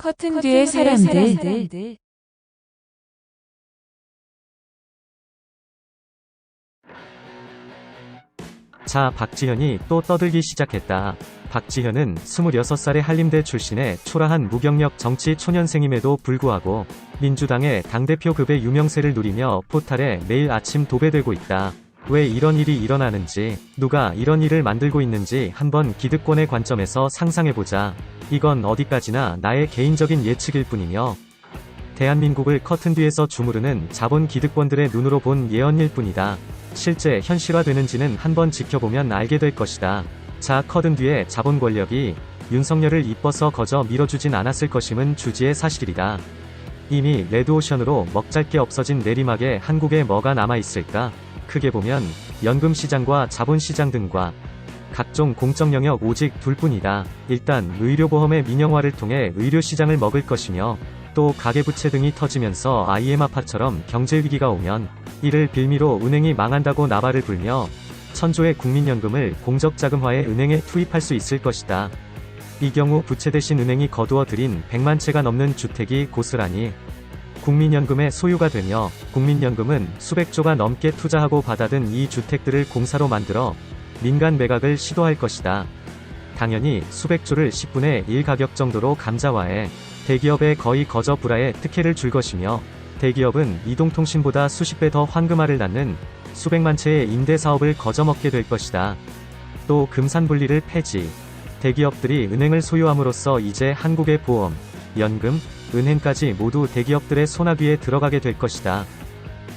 커튼 뒤의 사람들. 자, 박지현이 또 떠들기 시작했다. 박지현은 26살의 한림대 출신의 초라한 무경력 정치 초년생임에도 불구하고 민주당의 당대표급의 유명세를 누리며 포탈에 매일 아침 도배되고 있다. 왜 이런 일이 일어나는지, 누가 이런 일을 만들고 있는지 한번 기득권의 관점에서 상상해보자. 이건 어디까지나 나의 개인적인 예측일 뿐이며 대한민국을 커튼 뒤에서 주무르는 자본 기득권들의 눈으로 본 예언일 뿐이다. 실제 현실화되는지는 한번 지켜보면 알게 될 것이다. 자, 커튼 뒤에 자본 권력이 윤석열을 이뻐서 거저 밀어주진 않았을 것임은 주지의 사실이다. 이미 레드오션으로 먹잘게 없어진 내리막에 한국에 뭐가 남아있을까? 크게 보면 연금시장과 자본시장 등과 각종 공적 영역 오직 둘뿐이다. 일단 의료보험의 민영화를 통해 의료시장을 먹을 것이며 또 가계부채 등이 터지면서 IM 아파처럼 경제위기가 오면 이를 빌미로 은행이 망한다고 나발을 불며 천조의 국민연금을 공적자금화해 은행에 투입할 수 있을 것이다. 이 경우 부채 대신 은행이 거두어 들인 100만 채가 넘는 주택이 고스란히 국민연금의 소유가 되며 국민연금은 수백조가 넘게 투자하고 받아든 이 주택들을 공사로 만들어 민간 매각을 시도할 것이다. 당연히 수백조를 10분의 1 가격 정도로 감자화해 대기업에 거의 거저 불화에 특혜를 줄 것이며 대기업은 이동통신보다 수십 배 더 황금알을 낳는 수백만 채의 임대사업을 거저먹게 될 것이다. 또 금산분리를 폐지. 대기업들이 은행을 소유함으로써 이제 한국의 보험, 연금, 은행까지 모두 대기업들의 손아귀에 들어가게 될 것이다.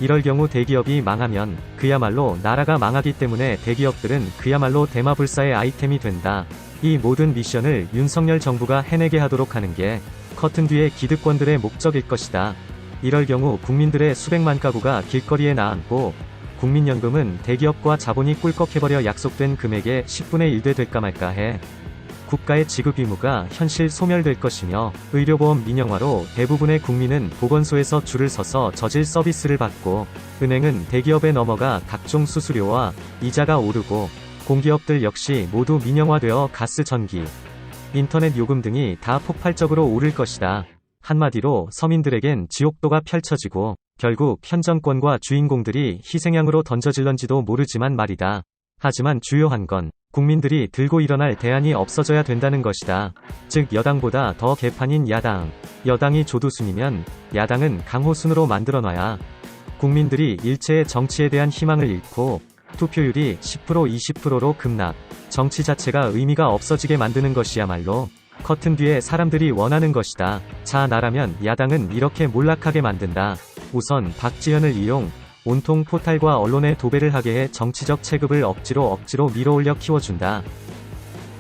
이럴 경우 대기업이 망하면 그야말로 나라가 망하기 때문에 대기업들은 그야말로 대마불사의 아이템이 된다. 이 모든 미션을 윤석열 정부가 해내게 하도록 하는 게 커튼 뒤의 기득권들의 목적일 것이다. 이럴 경우 국민들의 수백만 가구가 길거리에 나앉고 국민연금은 대기업과 자본이 꿀꺽해버려 약속된 금액의 10분의 1대 될까 말까 해. 국가의 지급 의무가 현실 소멸될 것이며 의료보험 민영화로 대부분의 국민은 보건소에서 줄을 서서 저질 서비스를 받고 은행은 대기업에 넘어가 각종 수수료와 이자가 오르고 공기업들 역시 모두 민영화되어 가스, 전기, 인터넷 요금 등이 다 폭발적으로 오를 것이다. 한마디로 서민들에겐 지옥도가 펼쳐지고 결국 현 정권과 주인공들이 희생양으로 던져질런지도 모르지만 말이다. 하지만 주요한 건 국민들이 들고 일어날 대안이 없어져야 된다는 것이다. 즉 여당보다 더 개판인 야당. 여당이 조두순이면 야당은 강호순으로 만들어놔야 국민들이 일체의 정치에 대한 희망을 잃고 투표율이 10% 20%로 급락. 정치 자체가 의미가 없어지게 만드는 것이야말로 커튼 뒤에 사람들이 원하는 것이다. 자, 나라면 야당은 이렇게 몰락하게 만든다. 우선 박지현을 이용 온통 포탈과 언론에 도배를 하게 해 정치적 체급을 억지로 밀어올려 키워준다.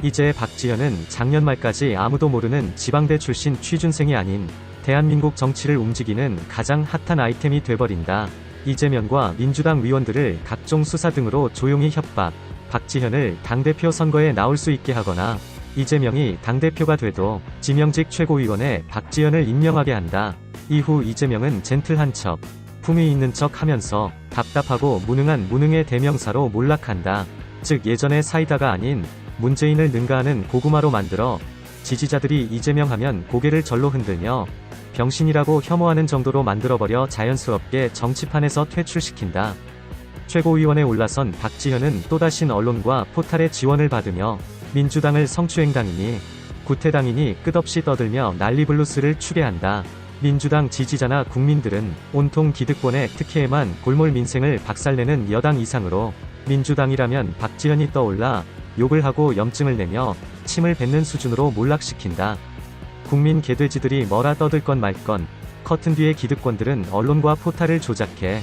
이제 박지현은 작년 말까지 아무도 모르는 지방대 출신 취준생이 아닌 대한민국 정치를 움직이는 가장 핫한 아이템이 돼버린다. 이재명과 민주당 위원들을 각종 수사 등으로 조용히 협박, 박지현을 당대표 선거에 나올 수 있게 하거나 이재명이 당대표가 돼도 지명직 최고위원에 박지현을 임명하게 한다. 이후 이재명은 젠틀한 척, 품위 있는 척 하면서 답답하고 무능의 대명사로 몰락한다. 즉 예전의 사이다가 아닌 문재인을 능가하는 고구마로 만들어 지지자들이 이재명 하면 고개를 절로 흔들며 병신이라고 혐오하는 정도로 만들어버려 자연스럽게 정치판에서 퇴출시킨다. 최고위원에 올라선 박지현은 또다시 언론과 포탈의 지원을 받으며 민주당을 성추행당이니 구태당이니 끝없이 떠들며 난리블루스를 추계한다. 민주당 지지자나 국민들은 온통 기득권의 특혜에만 골몰 민생을 박살내는 여당 이상으로 민주당이라면 박지현이 떠올라 욕을 하고 염증을 내며 침을 뱉는 수준으로 몰락시킨다. 국민 개돼지들이 뭐라 떠들건 말건 커튼 뒤의 기득권들은 언론과 포탈을 조작해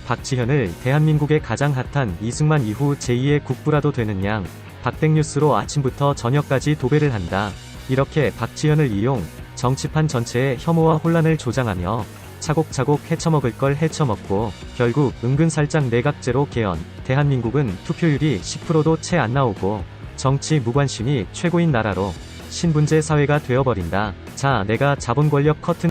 박지현을 대한민국의 가장 핫한 이승만 이후 제2의 국부라도 되는 양 박땡뉴스로 아침부터 저녁까지 도배를 한다. 이렇게 박지현을 이용 정치판 전체의 혐오와 혼란을 조장하며 차곡차곡 헤쳐먹을 걸 헤쳐먹고 결국 은근살짝 내각제로 개헌. 대한민국은 투표율이 10%도 채 안 나오고 정치 무관심이 최고인 나라로 신분제 사회가 되어버린다. 자, 내가 자본 권력 커튼